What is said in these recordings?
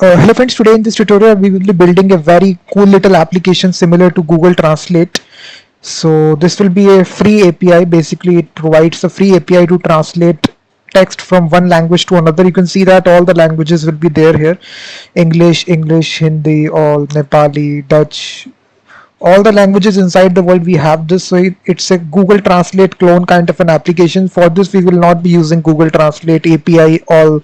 Hello friends, today in this tutorial we will be building a very cool little application similar to Google Translate. So this will be a free API. Basically it provides a free API to translate text from one language to another. You can see that all the languages will be there here. English, Hindi, all Nepali, Dutch, all the languages inside the world we have this. So it's a Google Translate clone kind of an application. For this we will not be using Google Translate API or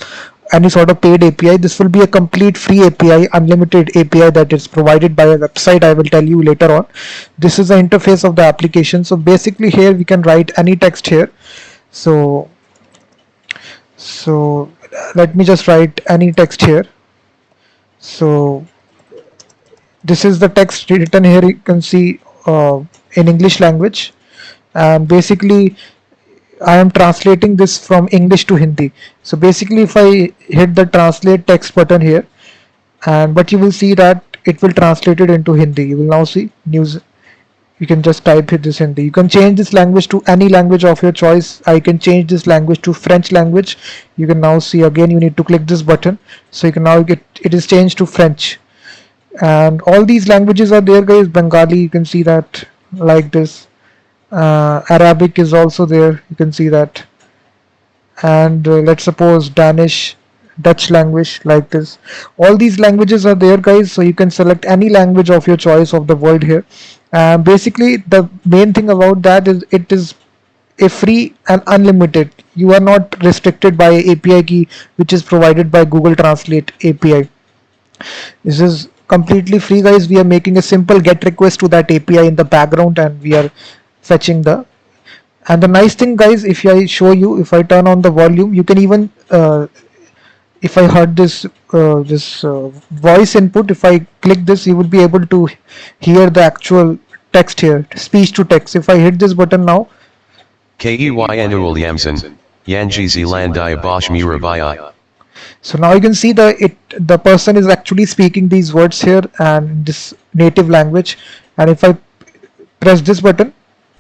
any sort of paid API. This will be a complete free API, unlimited API that is provided by a website. I will tell you later on. This is the interface of the application. So basically here we can write any text here. So let me just write any text here. So this is the text written here. You can see in English language, and basically I am translating this from English to Hindi. So basically if I hit the translate text button here, but you will see that it will translate it into Hindi. You will now see news. You can just type this Hindi. You can change this language to any language of your choice. I can change this language to French language. You can now see, again you need to click this button. So you can now get it is changed to French. And all these languages are there, guys. Bengali, you can see that like this. Arabic is also there, you can see that. And let's suppose Danish, Dutch language, like this. All these languages are there, guys. So you can select any language of your choice of the world here. Basically the main thing about that is it is a free and unlimited. You are not restricted by API key which is provided by Google Translate API. This is completely free, guys. We are making a simple GET request to that API in the background, and we are fetching and the nice thing, guys, if I show you, if I turn on the volume, you can even if I heard this voice input, if I click this, you will be able to hear the actual text here, speech to text. If I hit this button now, so now you can see the person is actually speaking these words here and this native language. And if I press this button,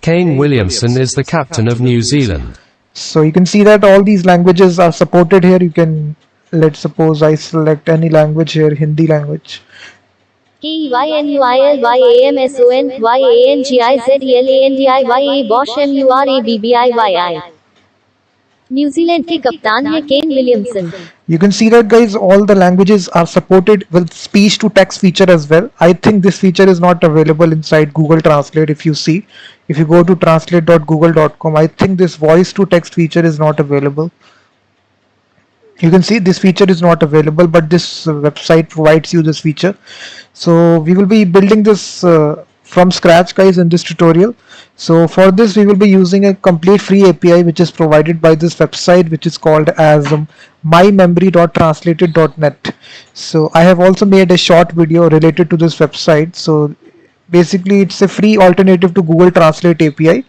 Kane Williamson is the captain of New Zealand. So you can see that all these languages are supported here. You can, let's suppose I select any language here, Hindi language. New Zealand के कप्तान है Kane Williamson. You can see that, guys, all the languages are supported with speech to text feature as well. I think this feature is not available inside Google Translate. If you see, if you go to translate.google.com, I think this voice to text feature is not available. You can see this feature is not available, but this website provides you this feature. So we will be building this from scratch, guys, in this tutorial. So for this we will be using a complete free API which is provided by this website, which is called as mymemory.translated.net. So I have also made a short video related to this website. So basically it's a free alternative to Google Translate API.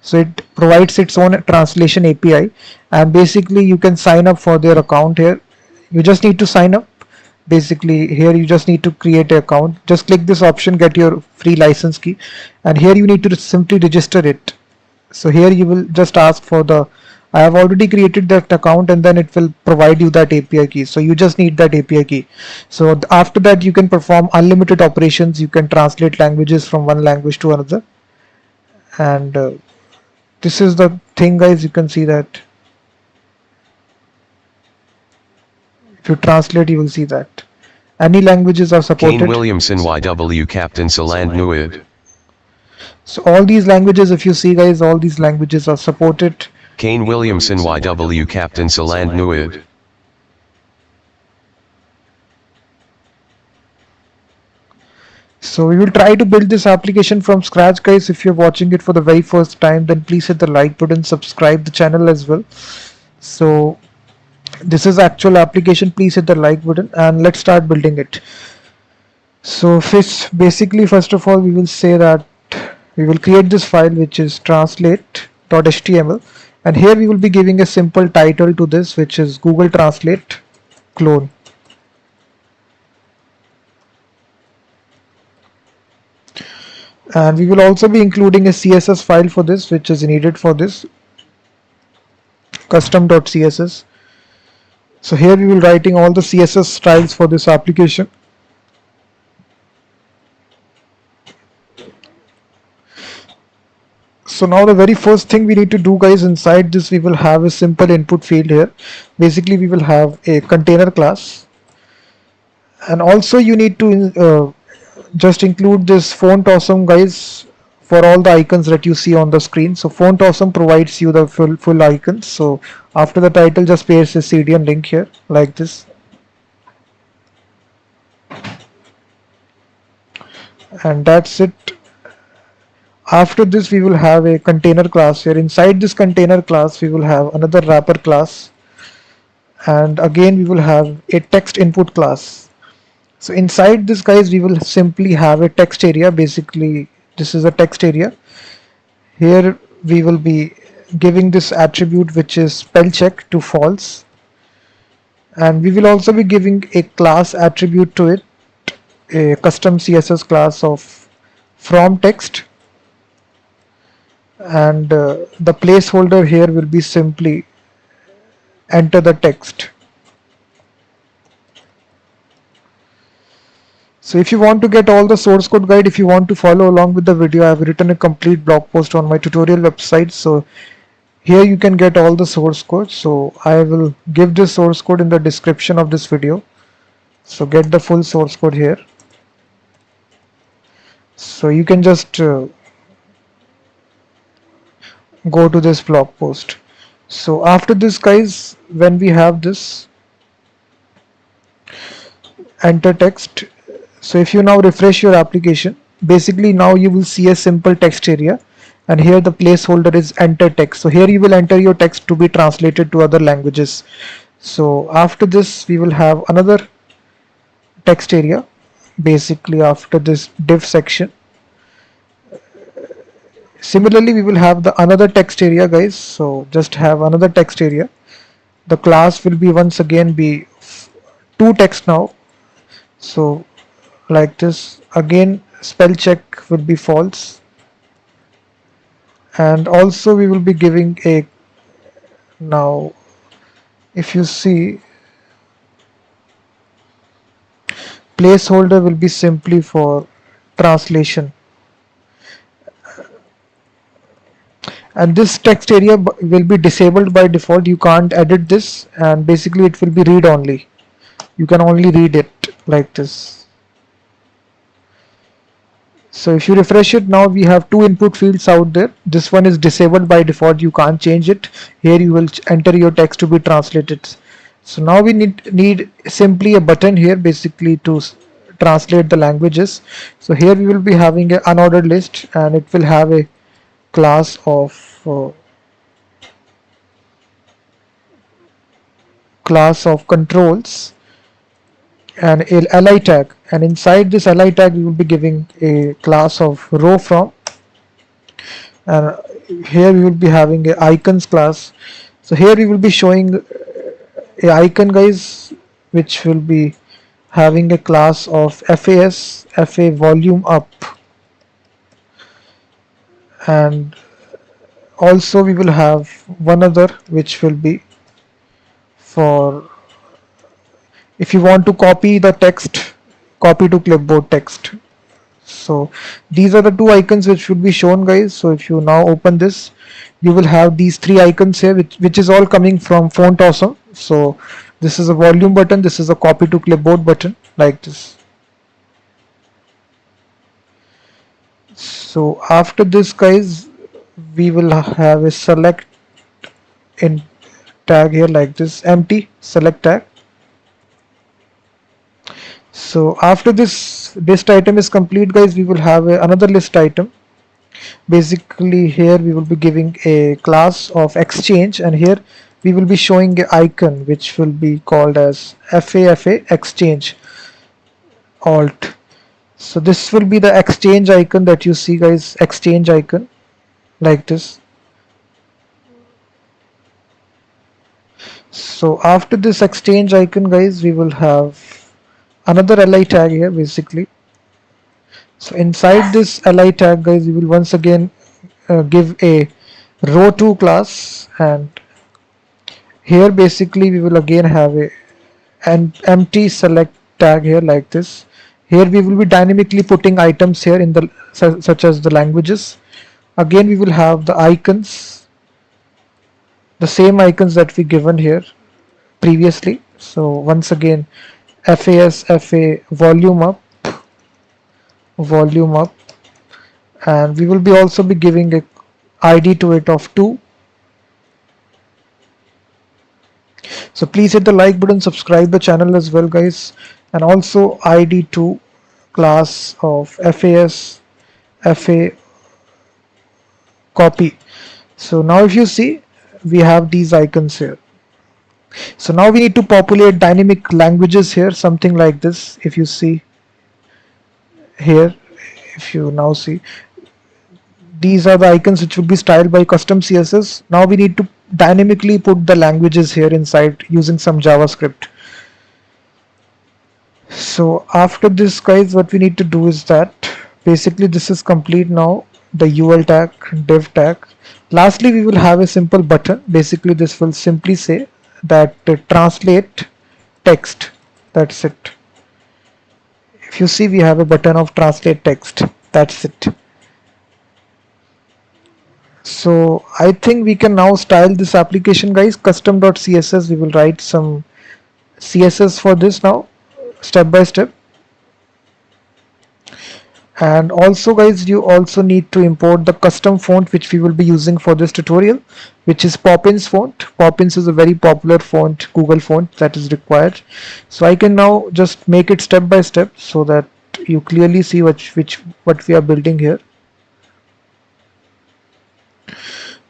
So it provides its own translation API, and basically you can sign up for their account here. You just need to sign up. Basically here you just need to create an account. Just click this option, get your free license key, and here you need to simply register it. So here you will just ask for I have already created that account, and then it will provide you that API key. So you just need that API key. So after that you can perform unlimited operations. You can translate languages from one language to another, and this is the thing, guys. You can see that if you translate, you will see that any languages are supported. Kane Williamson YW Captain Saland Nuid. So all these languages, if you see, guys, all these languages are supported. Kane Williamson YW Captain Saland Nuid. So we will try to build this application from scratch, guys. If you're watching it for the very first time, then please hit the like button, subscribe the channel as well. So this is actual application. Please hit the like button and let's start building it. So basically, first of all, we will say that we will create this file which is translate.html, and here we will be giving a simple title to this, which is Google Translate clone. And we will also be including a CSS file for this, which is needed for this custom.css. So here we will writing all the CSS styles for this application. So now the very first thing we need to do, guys, inside this we will have a simple input field here. Basically we will have a container class, and also you need to just include this font awesome, guys, for all the icons that you see on the screen. So font awesome provides you the full icons. So after the title, just paste the CDN link here like this, and that's it. After this we will have a container class here. Inside this container class we will have another wrapper class, and again we will have a text input class. So inside this, guys, we will simply have a text area. Basically this is a text area. Here we will be giving this attribute which is spell check to false, and we will also be giving a class attribute to it, a custom CSS class of from text, and the placeholder here will be simply enter the text. So if you want to get all the source code, guide, if you want to follow along with the video, I have written a complete blog post on my tutorial website. So here you can get all the source code. So I will give this source code in the description of this video. So get the full source code here. So you can just go to this blog post. So after this, guys, when we have this enter text, so if you now refresh your application, basically now you will see a simple text area, and here the placeholder is enter text. So here you will enter your text to be translated to other languages. So after this we will have another text area, basically after this div section. Similarly we will have the another text area, guys. So just have another text area. The class will be once again be to text now. So like this, again spell check will be false, and also we will be giving a, now if you see, placeholder will be simply for translation, and this text area will be disabled by default. You can't edit this, and basically it will be read only. You can only read it like this. So if you refresh it, now we have two input fields out there. This one is disabled by default, you can't change it. Here you will enter your text to be translated. So now we need simply a button here, basically to translate the languages. So here we will be having an unordered list, and it will have a class of controls and a li tag, and inside this li tag we will be giving a class of row from, and here we will be having a icons class. So here we will be showing a icon, guys, which will be having a class of fa volume up, and also we will have one other which will be for if you want to copy the text, copy to clipboard text. So these are the two icons which should be shown, guys. So if you now open this, you will have these three icons here, which is all coming from Font Awesome. So this is a volume button, this is a copy to clipboard button, like this. So after this, guys, we will have a select in tag here like this, empty select tag. So after this list item is complete, guys, we will have another list item. Basically here we will be giving a class of exchange, and here we will be showing an icon which will be called as fa exchange alt. So this will be the exchange icon that you see, guys, exchange icon like this. So after this exchange icon, guys, we will have another li tag here, basically. So inside this li tag, guys, we will once again give a row2 class, and Here basically we will again have an empty select tag here like this. Here we will be dynamically putting items here in the such as the languages. Again we will have the icons, the same icons that we given here previously. So once again FAS FA volume up, and we will be also be giving a ID to it of 2. So please hit the like button, subscribe the channel as well guys, and also ID to class of FAS FA copy. So now if you see, we have these icons here. So now we need to populate dynamic languages here, something like this. If you see here, if you now see, these are the icons which will be styled by custom CSS. Now we need to dynamically put the languages here inside using some JavaScript. So after this guys, what we need to do is that basically this is complete now, the UL tag, div tag. Lastly we will have a simple button. Basically this will simply say that translate text. That's it. If you see, we have a button of translate text. That's it. So I think we can now style this application guys. Custom.css, we will write some CSS for this now, step by step. And also guys, you also need to import the custom font which we will be using for this tutorial, which is Poppins font. Poppins is a very popular font, Google font that is required. So I can now just make it step by step so that you clearly see what we are building here.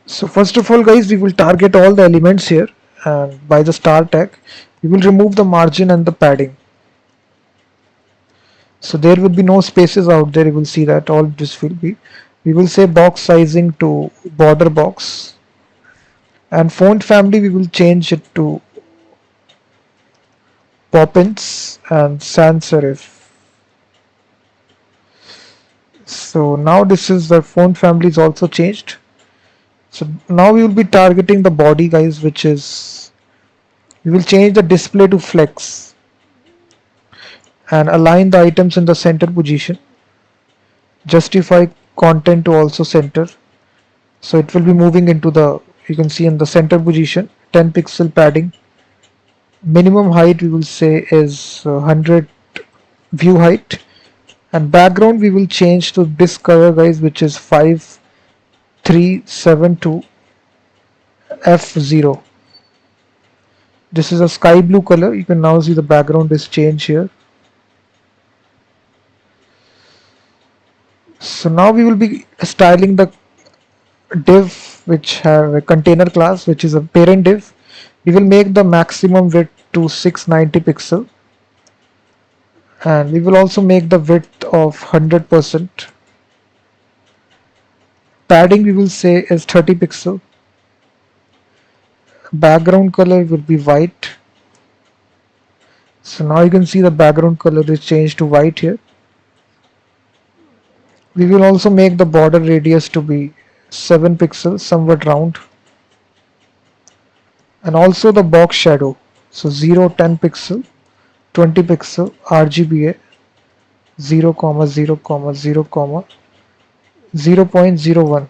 So first of all guys, we will target all the elements here, and by the star tag we will remove the margin and the padding. So there will be no spaces out there. You will see that all this will be, we will say box sizing to border box, and font family we will change it to Poppins and sans serif. So now this is the font family is also changed. So now we will be targeting the body guys, which is, we will change the display to flex and align the items in the center position. Justify content to also center. So it will be moving into the, you can see in the center position, 10 pixel padding. Minimum height we will say is 100 view height, and background we will change to this color guys, which is 5372 F0. This is a sky blue color. You can now see the background is changed here. So now we will be styling the div which have a container class, which is a parent div. We will make the maximum width to 690 pixel, and we will also make the width of 100%. Padding we will say is 30 pixel. Background color will be white. So now you can see the background color is changed to white here. We will also make the border radius to be 7 pixels, somewhat round, and also the box shadow. So 0, 10 pixel, 20 pixel, RGBA, 0, 0, 0, 0.01.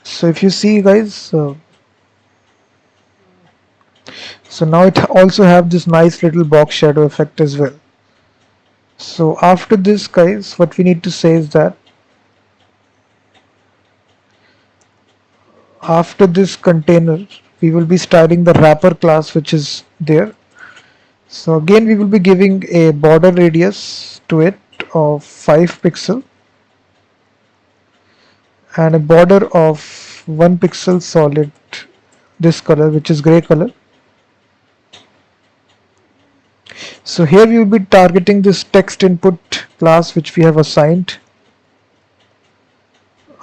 So if you see guys, so now it also have this nice little box shadow effect as well. So after this guys, what we need to say is that after this container we will be styling the wrapper class which is there. So again we will be giving a border radius to it of 5 pixel and a border of 1 pixel solid, this color, which is gray color. So here we will be targeting this text input class which we have assigned.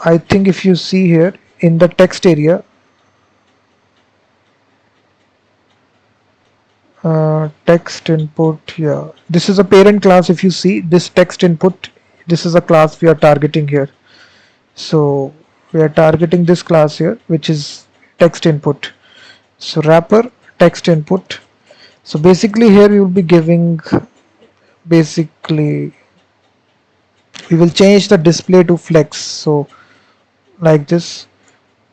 I think if you see here in the text area, text input, yeah, this is a parent class. If you see this text input, this is a class we are targeting here. So we are targeting this class here, which is text input. So wrapper text input. So basically here we will be giving, basically we will change the display to flex, so like this.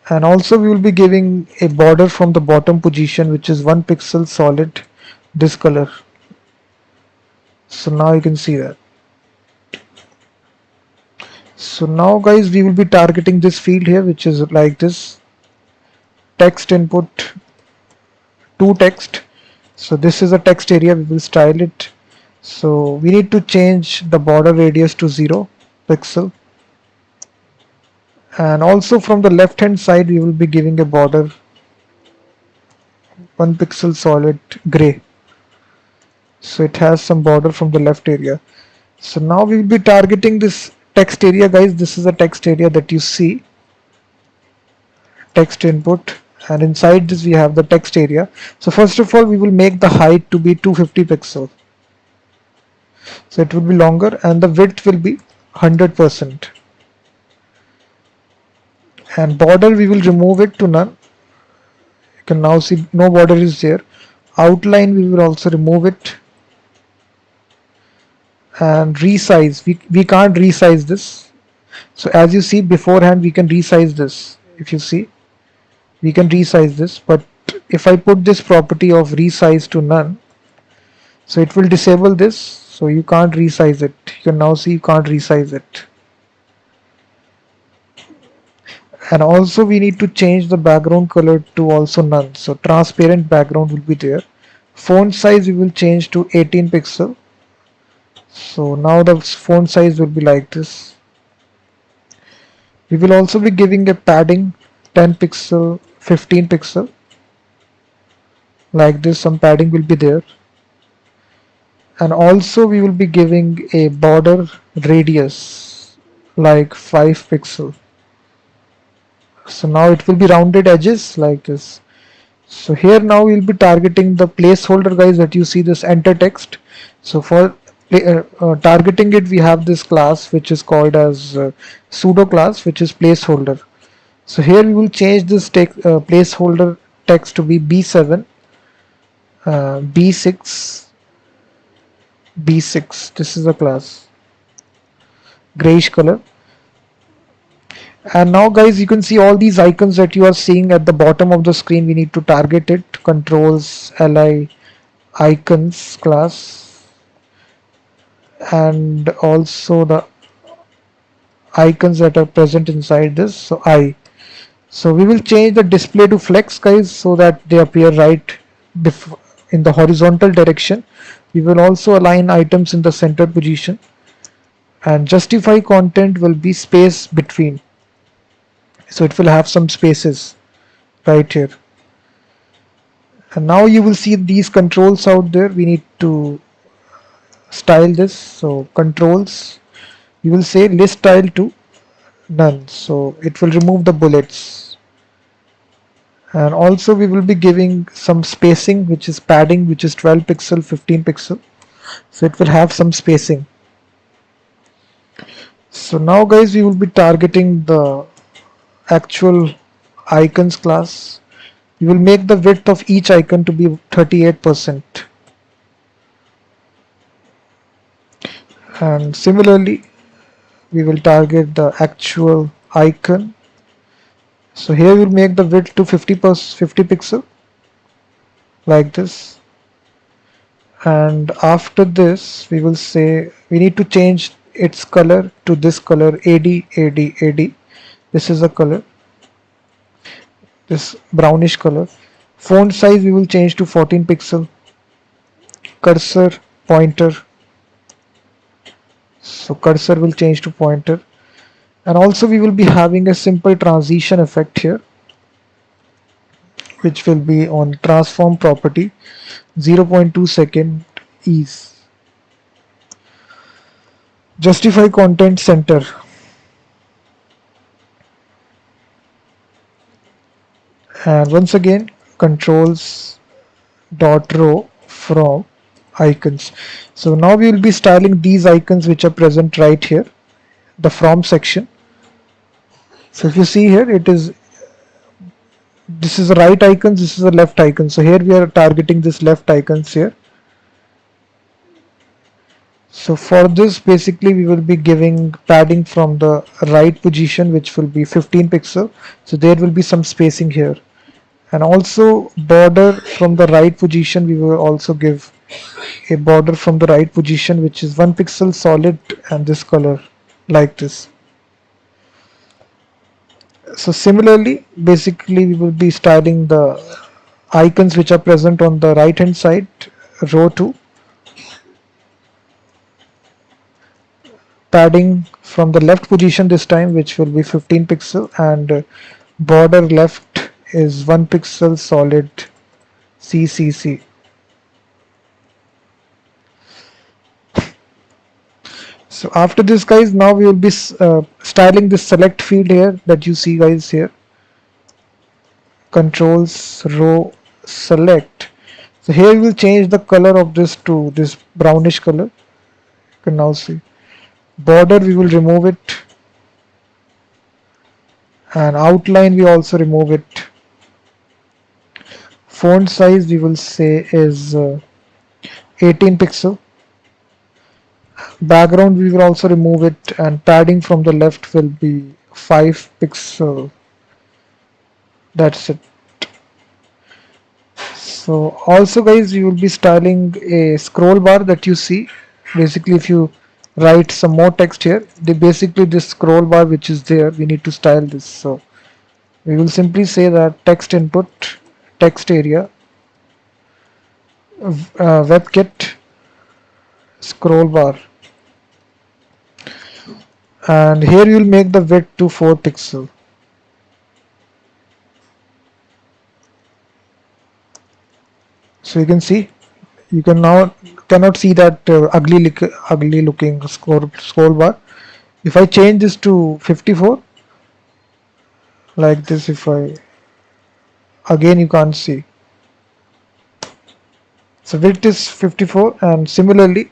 And also we will be giving a border from the bottom position, which is 1 pixel solid, this color. So now you can see that. So now guys, we will be targeting this field here, which is like this, text input to text. So this is a text area, we will style it. So we need to change the border radius to 0 pixel. And also from the left hand side we will be giving a border 1 pixel solid gray. So it has some border from the left area. So now we will be targeting this text area, guys. This is a text area that you see, text input, and inside this we have the text area. So first of all we will make the height to be 250 pixel. So it will be longer, and the width will be 100%. And border we will remove it to none. You can now see no border is there. Outline we will also remove it. And resize, we can't resize this. So as you see beforehand, we can resize this. If you see, we can resize this, but if I put this property of resize to none, so it will disable this, so you can't resize it. You can now see you can't resize it. And also we need to change the background color to also none, so transparent background will be there. Font size we will change to 18 pixel. So now the font size will be like this. We will also be giving a padding 10 pixel, 15 pixel, like this. Some padding will be there. And also we will be giving a border radius like 5 pixel. So now it will be rounded edges like this. So here now we will be targeting the placeholder, guys, that you see this enter text. So for targeting it, we have this class which is called as pseudo class, which is placeholder. So here we will change this placeholder text to be B7, B6, B6. This is the class, grayish color. And now guys, you can see all these icons that you are seeing at the bottom of the screen. We need to target it. Controls, li, icons class, and also the icons that are present inside this. So so we will change the display to flex, guys, so that they appear right in the horizontal direction. We will also align items in the center position, and justify content will be space between. So it will have some spaces right here. And now you will see these controls out there. We need to style this. So controls, you will say list style to none, so it will remove the bullets. And also we will be giving some spacing, which is padding, which is 12 pixel, 15 pixel, so it will have some spacing. So now guys, we will be targeting the actual icons class. We will make the width of each icon to be 38%. And similarly we will target the actual icon. So here we'll make the width to 50 pixel like this. And after this we will say we need to change its color to this color, AD. This is the color, this brownish color. Font size we will change to 14 pixel. Cursor, pointer, so cursor will change to pointer. And also we will be having a simple transition effect here, which will be on transform property, 0.2 second ease. Justify content center. And once again, controls dot row from icons. So now we will be styling these icons which are present right here, the from section. So if you see here, it is this is the right icons, this is the left icon. So here we are targeting this left icons here. So for this, basically we will be giving padding from the right position, which will be 15 pixel. So there will be some spacing here, and also border from the right position. We will also give a border from the right position, which is 1 pixel solid and this color like this. So similarly, basically we will be styling the icons which are present on the right hand side, row 2. Padding from the left position this time, which will be 15 pixel, and border left is 1 pixel solid CCC. So after this, guys, now we will be styling this select field here that you see, guys, here. Controls row select. So here we will change the color of this to this brownish color. You can now see. Border we will remove it, and outline we also remove it. Font size we will say is 18 pixel. Background we will also remove it, and padding from the left will be 5 pixel. That's it. So also, guys, we will be styling a scroll bar that you see. Basically, if you write some more text here, basically this scroll bar which is there, we need to style this. So we will simply say that text input, text area, WebKit, scroll bar, and here you will make the width to 4 pixel. So you can see, you can now cannot see that ugly looking scroll bar. If I change this to 54 like this, if I again, you can't see. So width is 54, and similarly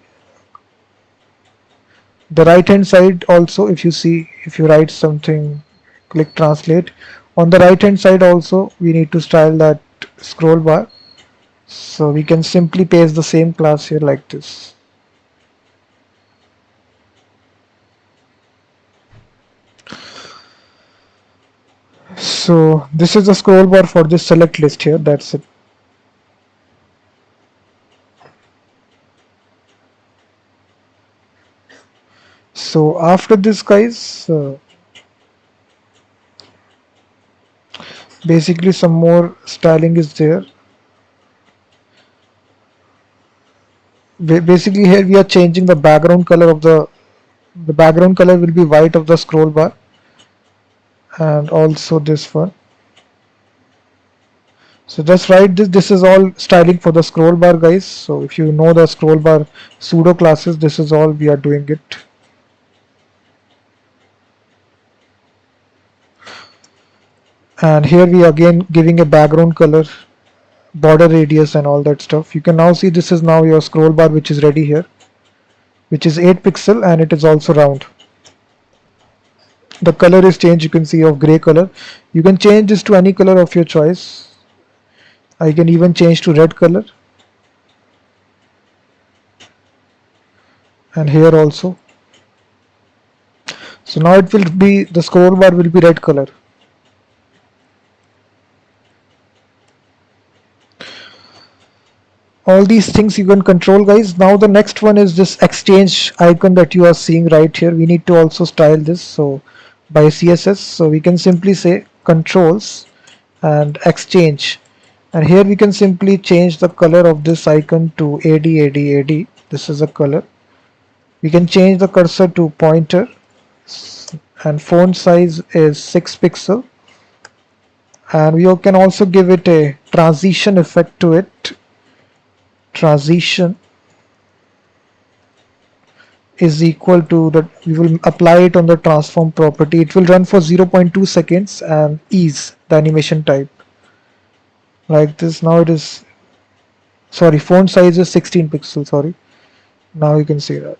the right hand side also, if you see, if you write something, click translate, on the right hand side also we need to style that scroll bar. So we can simply paste the same class here like this. So this is the scroll bar for this select list here. That's it. So after this, guys, basically some more styling is there. Basically here we are changing the background color of the background color will be white of the scroll bar, and also this one. So just write this is all styling for the scroll bar, guys. So if you know the scroll bar pseudo classes, this is all we are doing it. And here we are again giving a background color, border radius, and all that stuff. You can now see this is now your scroll bar which is ready here, which is 8 pixel, and it is also round. The color is changed, you can see, of gray color. You can change this to any color of your choice. I can even change to red color, and here also. So now it will be, the scroll bar will be red color. All these things you can control, guys. Now the next one is this exchange icon that you are seeing right here. We need to also style this, so by CSS. So we can simply say controls and exchange, and here we can simply change the color of this icon to AD. This is a color. We can change the cursor to pointer, and font size is 6 pixel, and we can also give it a transition effect to it. Transition is equal to that, we will apply it on the transform property. It will run for 0.2 seconds and ease the animation type like this. Now it is, sorry, font size is 16 pixels, sorry. Now you can see that.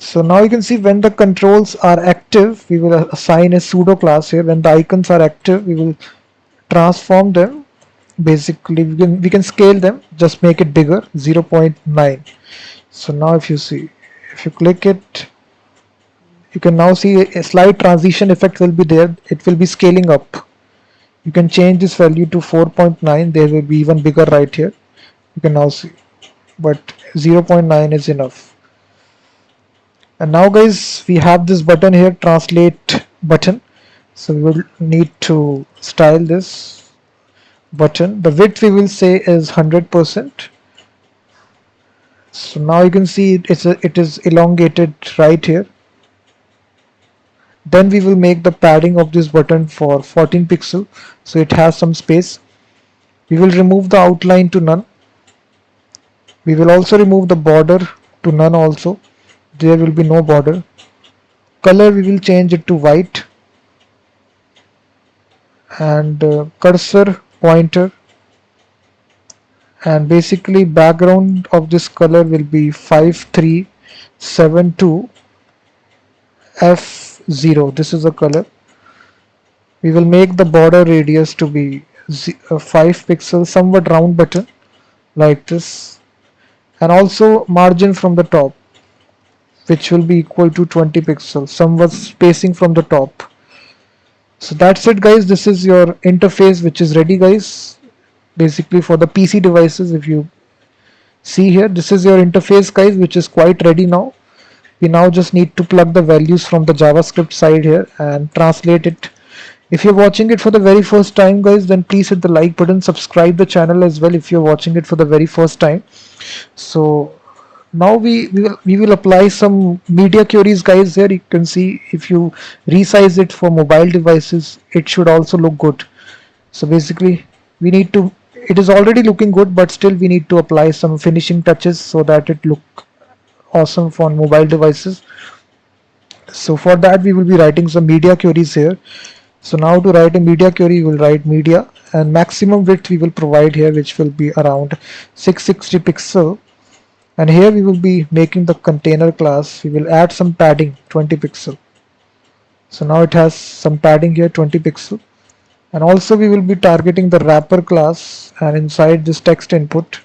So now you can see when the controls are active, we will assign a pseudo class here. When the icons are active, we will transform them. Basically, we can scale them, just make it bigger, 0.9. So now if you see, if you click it, you can now see a slight transition effect will be there. It will be scaling up. You can change this value to 4.9. There will be even bigger right here. You can now see, but 0.9 is enough. And now guys, we have this button here, translate button. So we will need to style this button. The width we will say is 100%. So now you can see it is elongated right here. Then we will make the padding of this button for 14 pixel, so it has some space. We will remove the outline to none. We will also remove the border to none also. There will be no border. Color we will change it to white. And cursor pointer. And basically background of this color will be 5372 F0. This is the color. We will make the border radius to be 5 pixels, somewhat round button like this, and also margin from the top, which will be equal to 20 pixels, somewhat spacing from the top. So that's it guys. This is your interface which is ready guys. Basically for the PC devices, if you see here, this is your interface guys, which is quite ready now. We now just need to plug the values from the JavaScript side here and translate it. If you're watching it for the very first time guys, then please hit the like button, subscribe the channel as well if you're watching it for the very first time. So now we will apply some media queries guys. Here you can see, if you resize it for mobile devices, it should also look good. So basically we need to, it is already looking good, but still we need to apply some finishing touches so that it look awesome for mobile devices. So for that we will be writing some media queries here. So now to write a media query, we will write media, and maximum width we will provide here, which will be around 660 pixel. And here we will be making the container class. We will add some padding, 20 pixel. So now it has some padding here, 20 pixel. And also we will be targeting the wrapper class, and inside this text input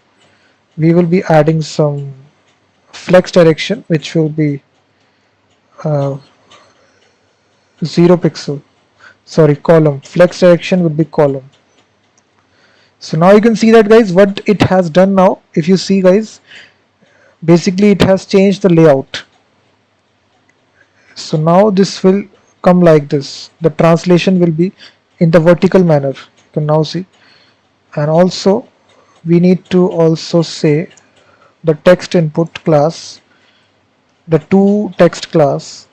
we will be adding some flex direction, which will be 0 pixel. Sorry, column. Flex direction will be column. So now you can see that guys, what it has done now. If you see guys, basically it has changed the layout. So now this will come like this. The translation will be in the vertical manner. You can now see. And also we need to also say the text input class, the to text class,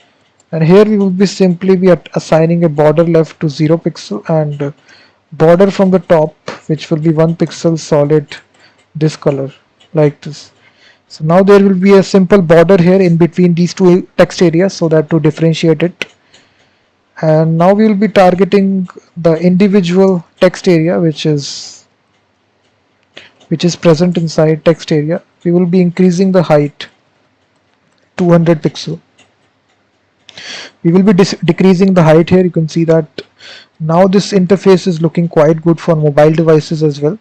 and here we will be simply be assigning a border left to 0 pixel and border from the top, which will be 1 pixel solid, this color like this. So now there will be a simple border here in between these two text areas, so that to differentiate it. And now we will be targeting the individual text area which is present inside text area. We will be increasing the height 200 pixel. We will be decreasing the height here. You can see that now this interface is looking quite good for mobile devices as well.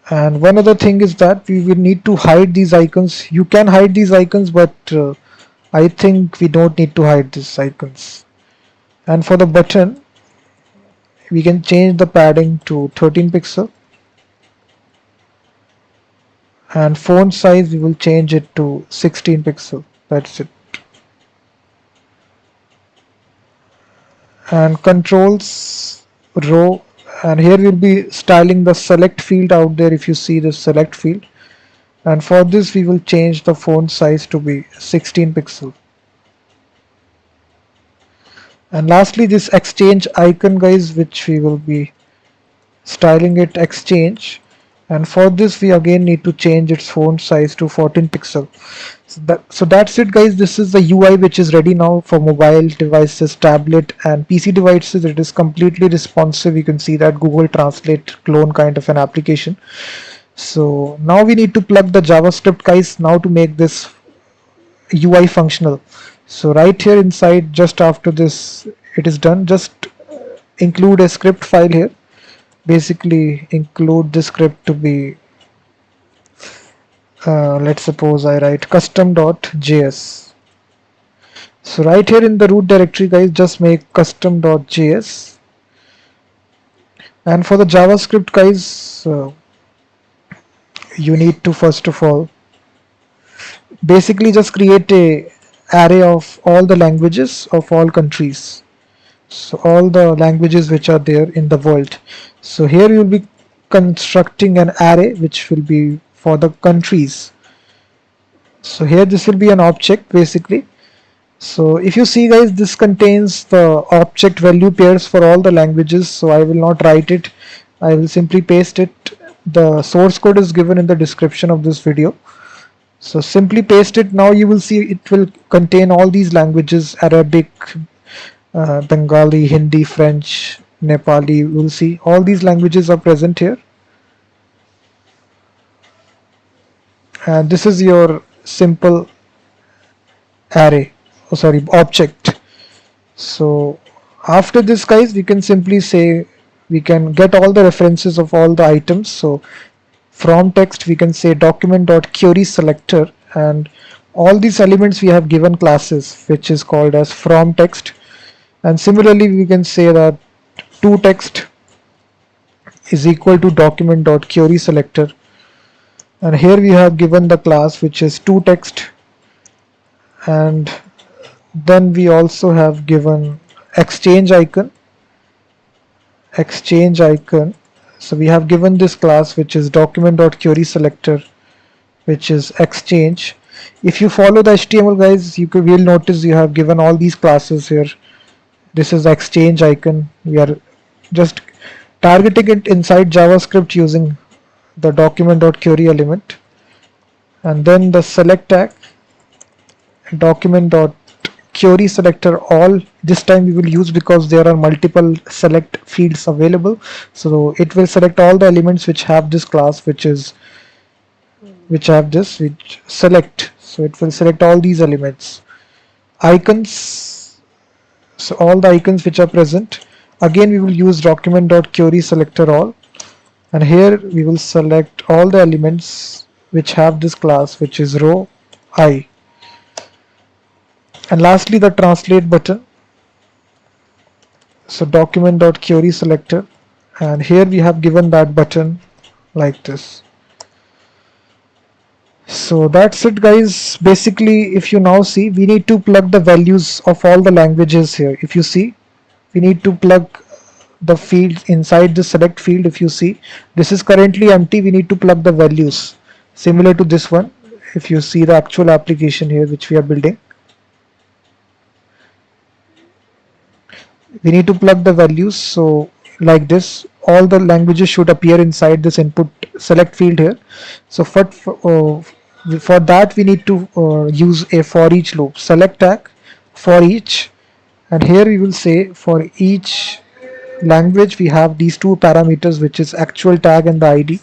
And one other thing is that we will need to hide these icons. You can hide these icons, but I think we don't need to hide these icons. And for the button, we can change the padding to 13 pixel. And font size we will change it to 16 pixel. That's it. And controls row, and here we'll be styling the select field out there. If you see the select field, and for this we will change the font size to be 16 pixel. And lastly, this exchange icon guys, which we will be styling it exchange, and for this we again need to change its font size to 14 pixel. So that's it guys. This is the UI which is ready now for mobile devices, tablet and PC devices. It is completely responsive. You can see that Google Translate clone kind of an application. So now we need to plug the JavaScript guys now to make this UI functional. So right here inside, just after this it is done, just include a script file here. Basically include the script to be let's suppose I write custom.js. So right here in the root directory, guys, just make custom.js. And for the JavaScript, guys, you need to first of all basically just create a array of all the languages of all countries. So all the languages which are there in the world. So here you will be constructing an array which will be for the countries. So here this will be an object basically. So if you see, guys, this contains the object value pairs for all the languages. So I will not write it, I will simply paste it. The source code is given in the description of this video. So simply paste it. Now you will see it will contain all these languages: Arabic, Bengali, Hindi, French, Nepali. You will see all these languages are present here. And this is your simple array, oh sorry, object. So after this, guys, we can simply say we can get all the references of all the items. So from text we can say document.querySelector, and all these elements we have given classes which is called as from text. And similarly we can say that toText is equal to document.querySelector, and here we have given the class which is toText. And then we also have given exchange icon. So we have given this class which is document.querySelector, which is exchange. If you follow the HTML, guys, will notice you have given all these classes here. This is exchange icon. We are just targeting it inside JavaScript using the document.query element. And then the select tag, document.querySelector all. This time we will use because there are multiple select fields available. So it will select all the elements which have this class, which select. So it will select all these elements. Icons, so all the icons which are present, again we will use document.querySelector all, and here we will select all the elements which have this class, which is row I. And lastly the translate button, so document.querySelector, and here we have given that button like this. So that's it, guys. Basically, if you now see, we need to plug the values of all the languages here. If you see, we need to plug the fields inside the select field. If you see, this is currently empty, we need to plug the values similar to this one. If you see the actual application here which we are building, we need to plug the values. So like this, all the languages should appear inside this input select field here. So for that we need to use a for each loop, select tag for each, and here we will say for each language we have these two parameters, which is actual tag and the ID.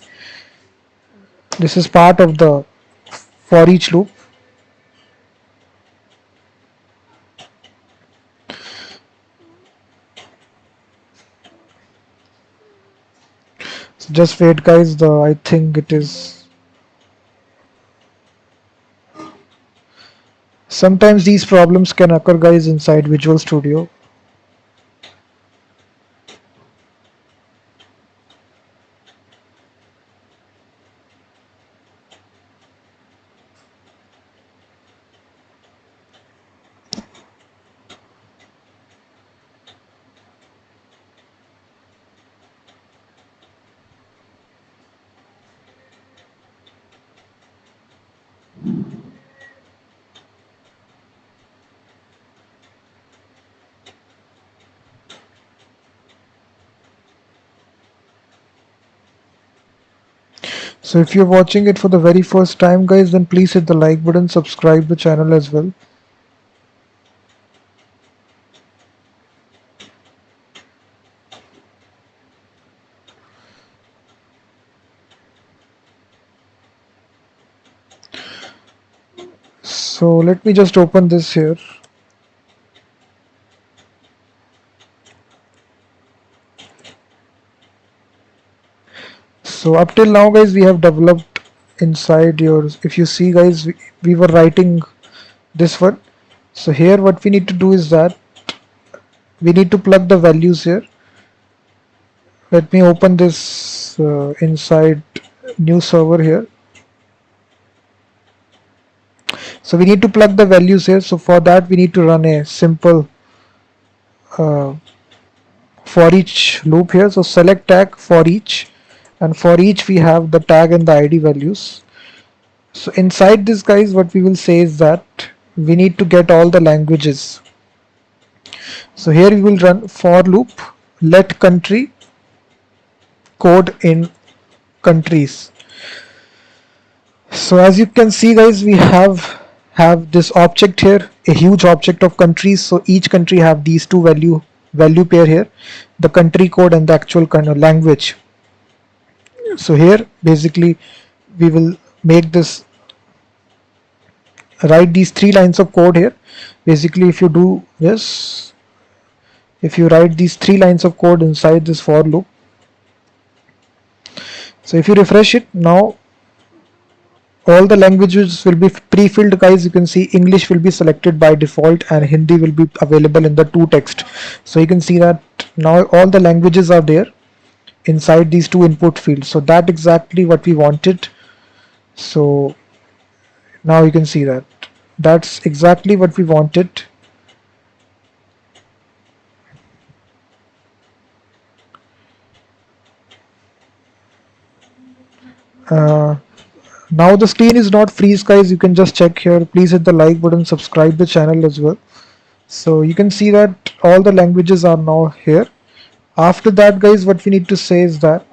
This is part of the for each loop. So just wait, guys, I think it is, sometimes these problems can occur, guys, inside Visual Studio. So if you're watching it for the very first time, guys, then please hit the like button, subscribe the channel as well. So let me just open this here. So up till now guys, we have developed inside yours. If you see guys, we were writing this one. So here what we need to do is that we need to plug the values here. Let me open this inside new server here. So we need to plug the values here. So for that we need to run a simple for each loop here. So select tag for each, and for each we have the tag and the ID values. So inside this guys, what we will say is that we need to get all the languages. So here we will run for loop let country code in countries. So as you can see guys, we have this object here, a huge object of countries. So each country have these two value pair here, the country code and the actual kind of language. So here basically we will make this, write these 3 lines of code here. Basically if you do this, if you write these 3 lines of code inside this for loop, so if you refresh it now, all the languages will be pre-filled guys. You can see English will be selected by default and Hindi will be available in the to text. So you can see that now all the languages are there inside these 2 input fields. So that exactly what we wanted. So now you can see that that's exactly what we wanted. Now the screen is not freeze guys, you can just check here. Please hit the like button, subscribe the channel as well. So you can see that all the languages are now here. After that guys, what we need to say is that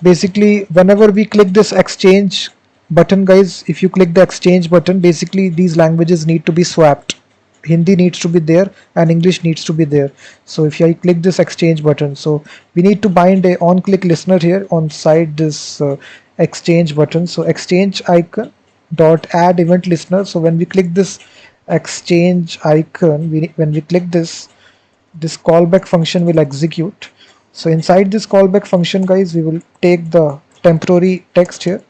basically whenever we click this exchange button guys, if you click the exchange button, basically these languages need to be swapped. Hindi needs to be there and English needs to be there. So if I click this exchange button, so we need to bind a on click listener here on side this exchange button. So exchange icon dot add event listener. So when we click this exchange icon, when we click this callback function will execute. So inside this callback function guys, we will take the temporary text here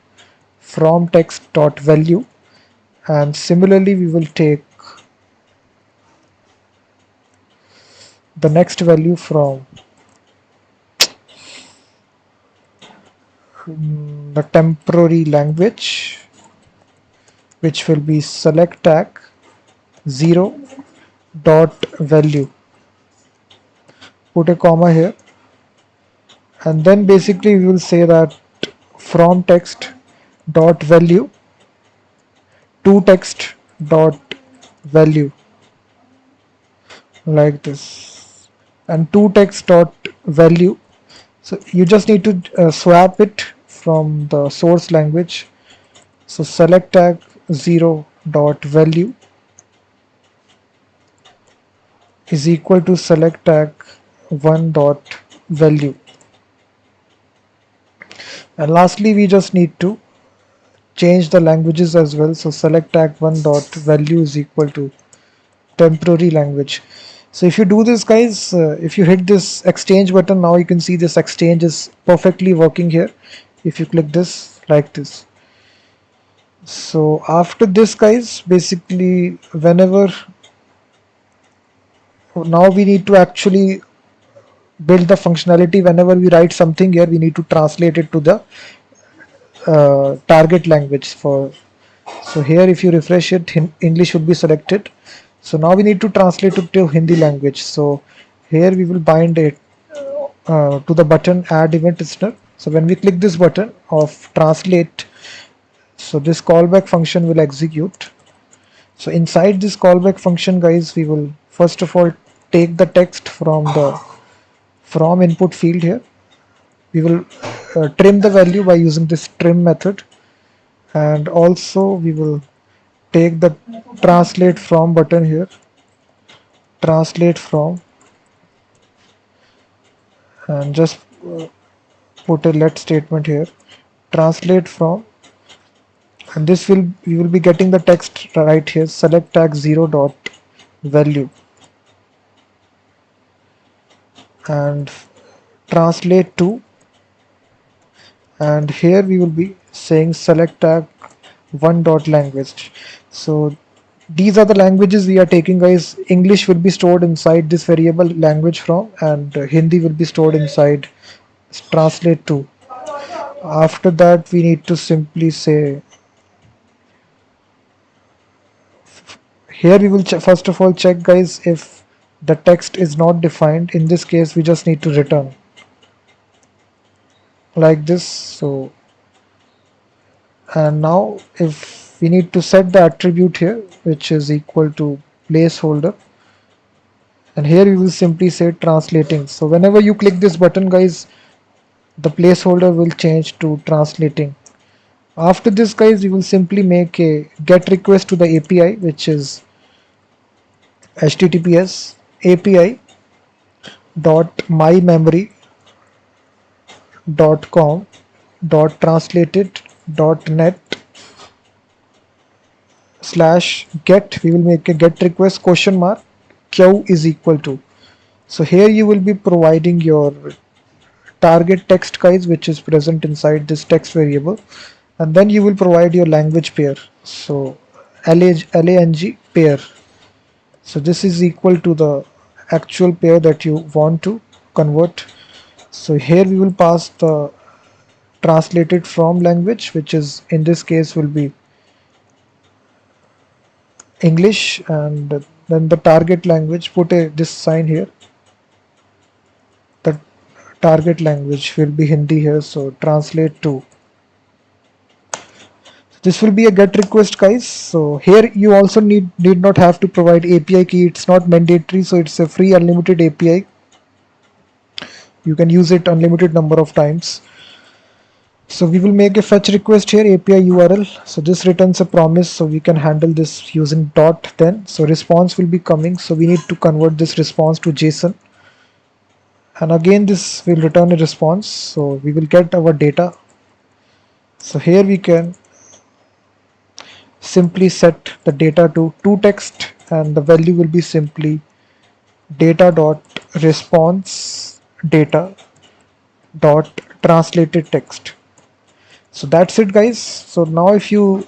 from text dot value, and similarly we will take the next value from the temporary language, which will be select tag 0 dot value. Put a comma here, and then basically we will say that from text dot value to text dot value, like this, and to text dot value. So you just need to swap it from the source language. So select tag 0 dot value is equal to select tag 1 dot value. And lastly we just need to change the languages as well. So select tag 1 dot value is equal to temporary language. So if you do this guys, if you hit this exchange button, now you can see this exchange is perfectly working here. If you click this like this. So after this guys, basically whenever, now we need to actually build the functionality. Whenever we write something here, we need to translate it to the target language for. So here if you refresh it, English would be selected. So now we need to translate it to Hindi language. So here we will bind it to the button add event listener. So when we click this button of translate, so this callback function will execute. So inside this callback function guys, we will first of all take the text from the from input field here. We will trim the value by using this trim method, and also we will take the translate from button here, translate from, and just put a let statement here, translate from and this will we will be getting the text right here. Select tag 0 dot value and translate to, and here we will be saying select tag 1 dot language. So these are the languages we are taking, guys. English will be stored inside this variable language from, and Hindi will be stored inside translate to. After that we need to simply say, here we will first of all check, guys, if the text is not defined. In this case we just need to return like this. So, and now if we need to set the attribute here, which is equal to placeholder, and here we will simply say translating. So whenever you click this button, guys, the placeholder will change to translating. After this, guys, we will simply make a get request to the API, which is https api dot mymemory.com dot translated dot net slash get. We will make a get request question mark q is equal to. So here you will be providing your target text, guys, which is present inside this text variable, and then you will provide your language pair. So lang pair. So this is equal to the actual pair that you want to convert. So here we will pass the translated from language, which is in this case will be English, and then the target language, put this sign here. The target language will be Hindi here, so translate to. This will be a get request, guys. So here you also need not have to provide API key. It's not mandatory, so it's a free unlimited API. You can use it unlimited number of times. So we will make a fetch request here, API URL. So this returns a promise, so we can handle this using dot then. So response will be coming, so we need to convert this response to JSON, and again this will return a response, so we will get our data. So here we can simply set the data to toText, and the value will be simply data dot response data dot translated text. So that's it, guys. So now if you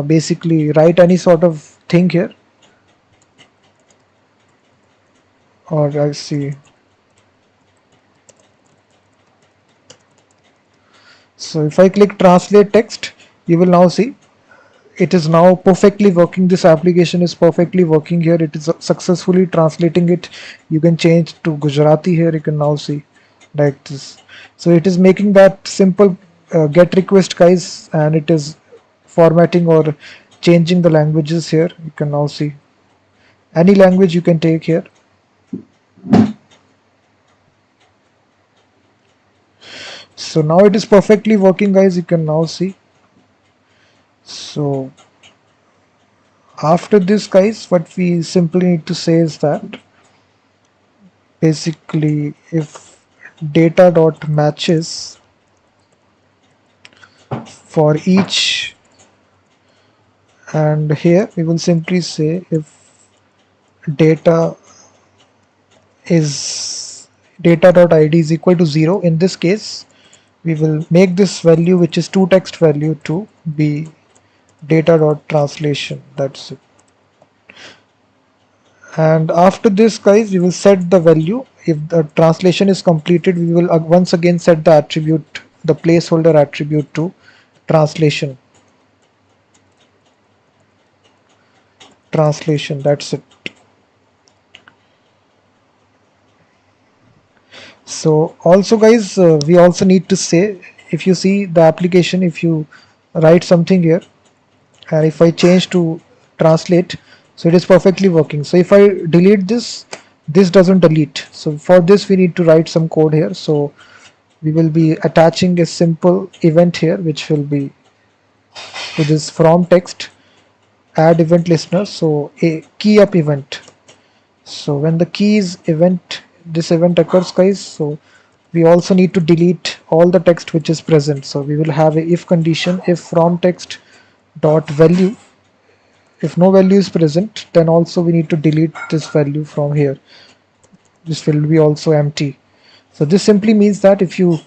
basically write any sort of thing here, or I see, so if I click translate text, you will now see it is now perfectly working. This application is perfectly working here. It is successfully translating it. You can change to Gujarati here. You can now see like this. So it is making that simple get request, guys, and it is formatting or changing the languages here. You can now see any language you can take here. So now it is perfectly working, guys. You can now see. So after this, guys, what we simply need to say is that basically if data dot matches for each, and here we will simply say if data dot id is equal to 0. In this case we will make this value, which is toText value, to be data dot translation. That's it. And after this, guys, we will set the value. If the translation is completed, we will once again set the attribute, the placeholder attribute, to translation. That's it. So also, guys, we also need to say, if you see the application, if you write something here, and if I change to translate, so it is perfectly working. So if I delete this, this doesn't delete. So for this we need to write some code here. So we will be attaching a simple event here, which will be to this from text add event listener, so a key up event. So when the key is event, this event occurs, guys, so we also need to delete all the text which is present. So we will have a if condition, if from text dot value. If no value is present, then also we need to delete this value from here. This will be also empty. So this simply means that if you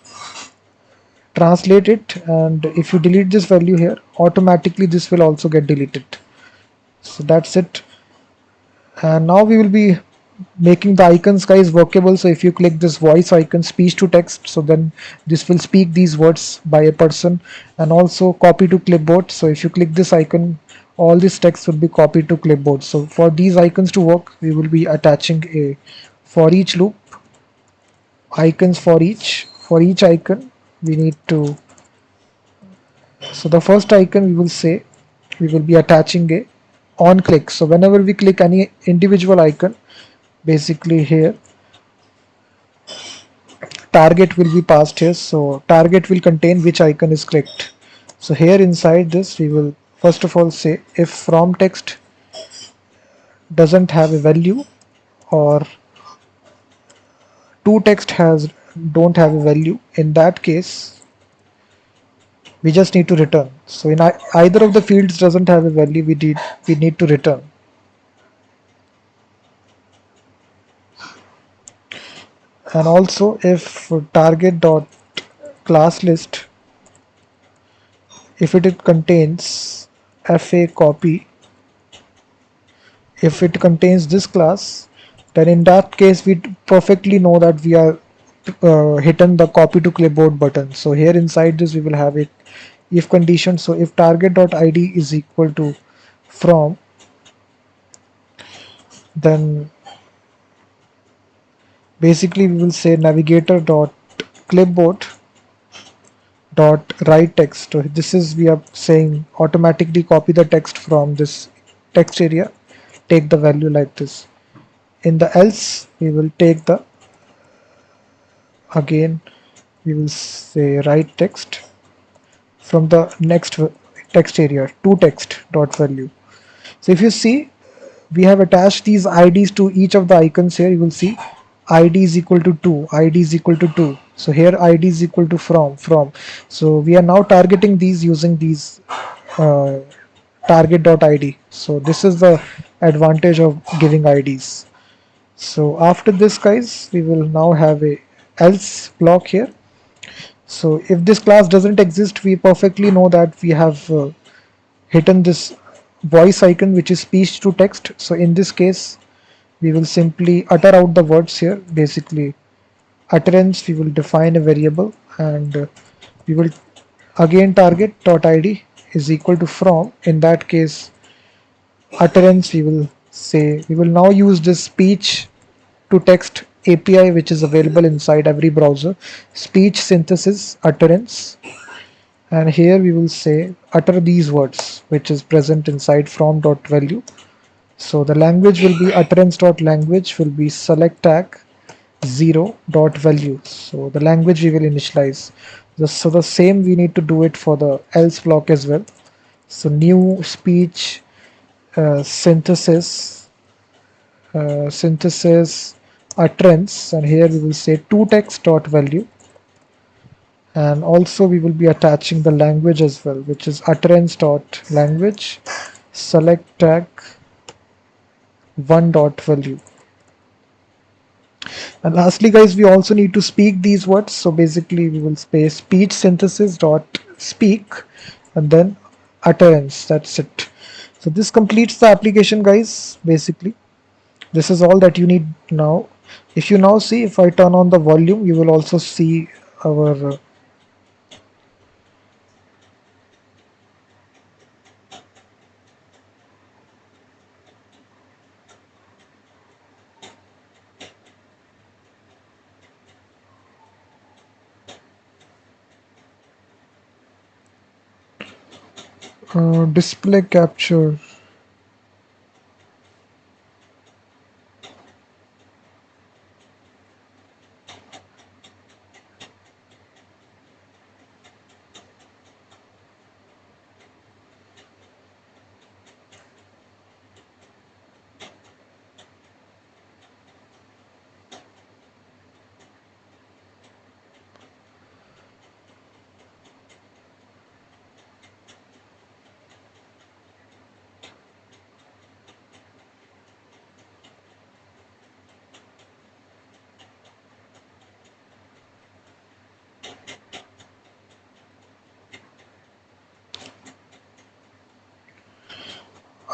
translate it and if you delete this value here, automatically this will also get deleted. So that's it. And now we will be making the icons guys workable. So if you click this voice icon, speech to text, so then this will speak these words by a person. And also copy to clipboard, so if you click this icon, all this text will be copied to clipboard. So for these icons to work, we will be attaching a for each loop, icons for each icon we need to. So the first icon we will say we will be attaching a on click. So whenever we click any individual icon, basically here target will be passed here. So target will contain which icon is clicked. So here inside this we will first of all say if from text doesn't have a value or to text has don't have a value, in that case we just need to return. So in either of the fields doesn't have a value, we need to return. And also if target dot class list, if it contains fa copy, if it contains this class, then in that case we perfectly know that we are hidden the copy to clipboard button. So here inside this we will have a if condition. So if target.id is equal to from, then basically we will say navigator dot clipboard dot write text. So this is we are saying automatically copy the text from this text area, take the value like this. In the else we will take the, again we will say write text from the next text area to text dot value. So if you see, we have attached these IDs to each of the icons here. You will see ID is equal to 2, ID is equal to 2. So here ID is equal to from. So we are now targeting these using these uh, target.id. So this is the advantage of giving IDs. So after this guys, we will now have a else block here. So if this class doesn't exist, we perfectly know that we have hidden this voice icon which is speech to text. So in this case we will simply utter out the words here. Basically utterance, we will define a variable and we will again target dot id is equal to from. In that case utterance, we will say we will now use this speech to text API which is available inside every browser, speech synthesis utterance, and here we will say utter these words which is present inside from dot value. So the language will be utterance dot language will be select tag 0 dot value. So the language we will initialize. So the same we need to do it for the else block as well. So new speech synthesis utterance, and here we will say to text dot value, and also we will be attaching the language as well, which is utterance dot language select tag 1 dot value. And lastly guys, we also need to speak these words. So basically we will say speech synthesis dot speak and then utterance. That's it. So this completes the application guys. Basically this is all that you need now. If you now see, if I turn on the volume, you will also see our display capture.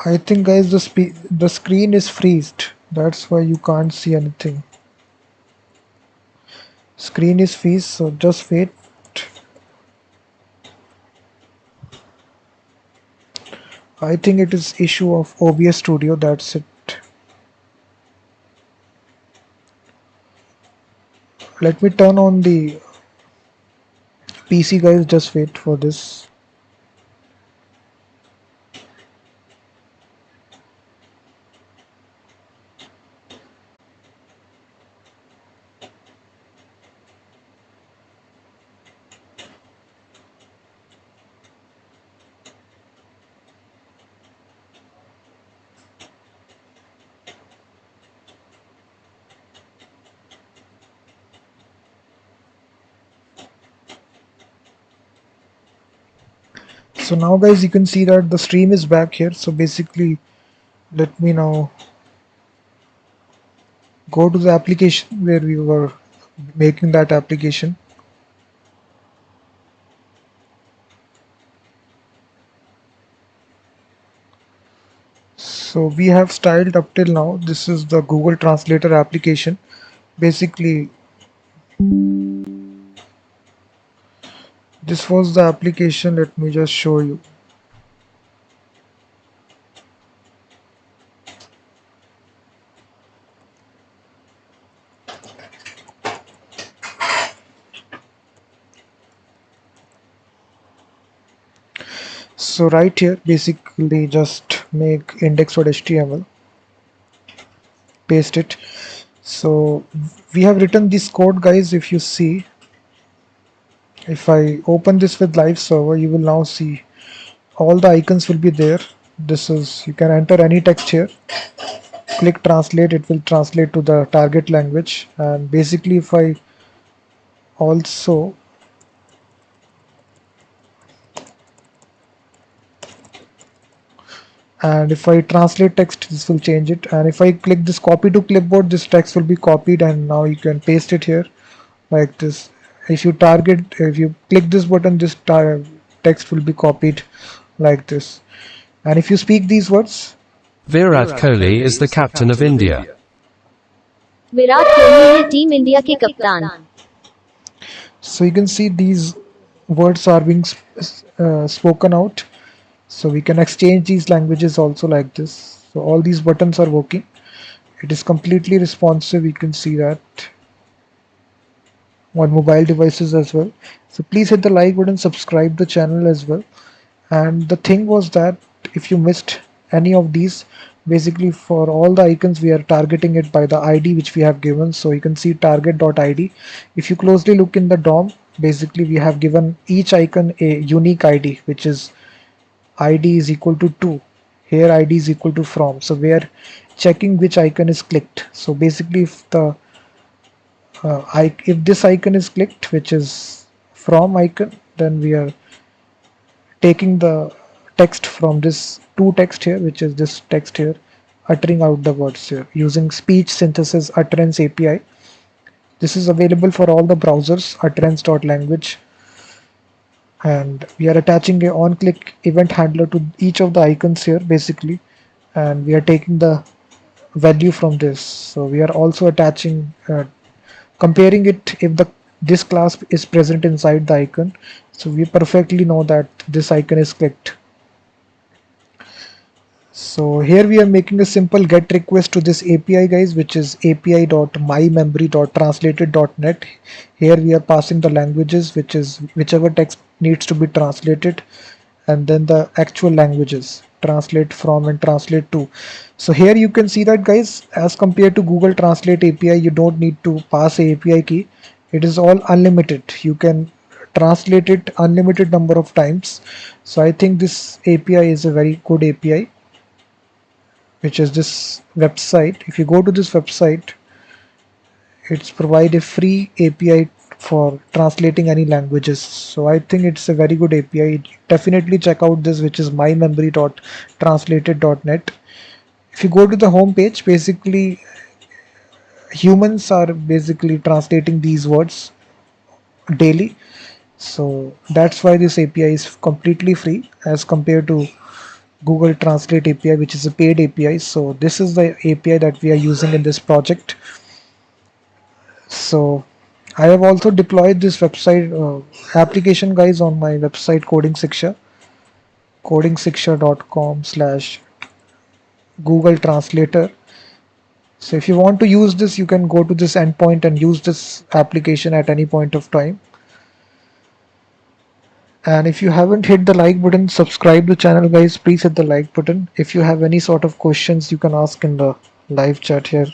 I think guys the screen is freezed. That's why you can't see anything. Screen is freeze, so just wait. I think it is issue of OBS Studio, that's it. Let me turn on the PC guys, just wait for this. So now guys, you can see that the stream is back here. So basically, let me now go to the application where we were making that application. So we have styled up till now. This is the Google Translator application. Basically, this was the application. Let me just show you. So right here, basically just make index.html, paste it. So we have written this code guys. If you see, if I open this with live server, you will now see all the icons will be there. This is, you can enter any text here, click translate, it will translate to the target language. And basically if I also and if I translate text, this will change it. And if I click this copy to clipboard, this text will be copied, and now you can paste it here like this. If you click this button, this text will be copied like this. And if you speak these words, Virat Kohli is the captain of India. Virat Kohli है team India के कप्तान. so you can see these words are being spoken out. So we can exchange these languages also like this. So all these buttons are working. It is completely responsive. You can see that on mobile devices as well. So please hit the like button, subscribe the channel as well. And the thing was that if you missed any of these, basically for all the icons we are targeting it by the ID which we have given. So you can see target.id. If you closely look in the DOM, basically we have given each icon a unique ID, which is ID is equal to 2. Here ID is equal to from. So we are checking which icon is clicked. So basically if the if this icon is clicked, which is from icon, then we are taking the text from this to text here, which is this text here, uttering out the words here using speech synthesis utterance API. This is available for all the browsers, utterance.language. And we are attaching a on-click event handler to each of the icons here basically, and we are taking the value from this. So we are also attaching comparing it if this class is present inside the icon. So we perfectly know that this icon is clicked. So here we are making a simple get request to this API guys, which is api.mymemory.translated.net. Here we are passing the languages, which is whichever text needs to be translated, and then the actual languages, translate from and translate to. So here you can see that guys, as compared to Google Translate API, you don't need to pass a API key. It is all unlimited. You can translate it unlimited number of times. So I think this API is a very good API, which is this website. If you go to this website, it's provide a free API for translating any languages. So I think it's a very good API. Definitely check out this, which is mymemory.translated.net. If you go to the home page, basically humans are basically translating these words daily. So that's why this API is completely free as compared to Google Translate API, which is a paid API. So this is the API that we are using in this project. So I have also deployed this website application, guys, on my website Coding Shiksha, codingshiksha.com/Google Translator. So if you want to use this, you can go to this endpoint and use this application at any point of time. And if you haven't hit the like button, subscribe the channel, guys. Please hit the like button. If you have any sort of questions, you can ask in the live chat here.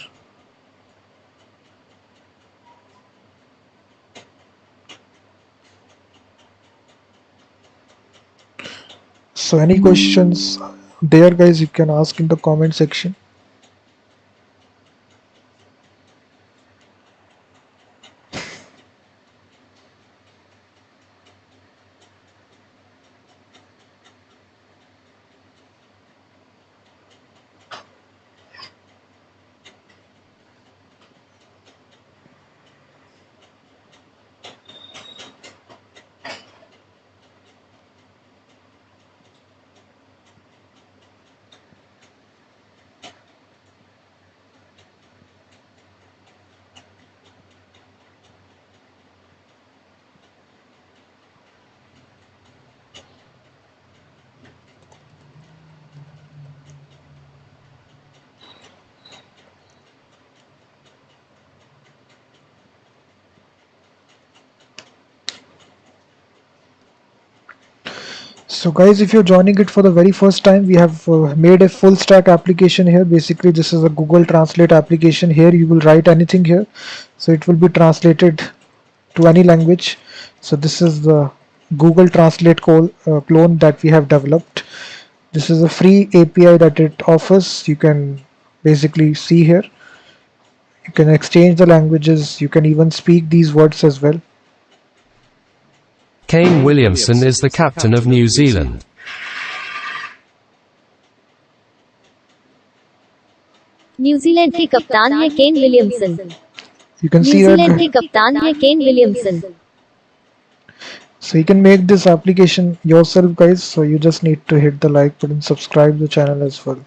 So any questions there, guys, you can ask in the comment section. So guys, if you're joining it for the very first time, we have made a full stack application here. Basically, this is a Google Translate application. Here you will write anything here, so it will be translated to any language. So this is the Google Translate clone that we have developed. This is a free API that it offers. You can basically see here. You can exchange the languages. You can even speak these words as well. Kane Williamson is the captain of New Zealand. New Zealand के कप्तान है Kane Williamson. You can see New Zealand के that. कप्तान है Kane Williamson. So you can make this application yourself, guys. So you just need to hit the like button, subscribe the channel as well.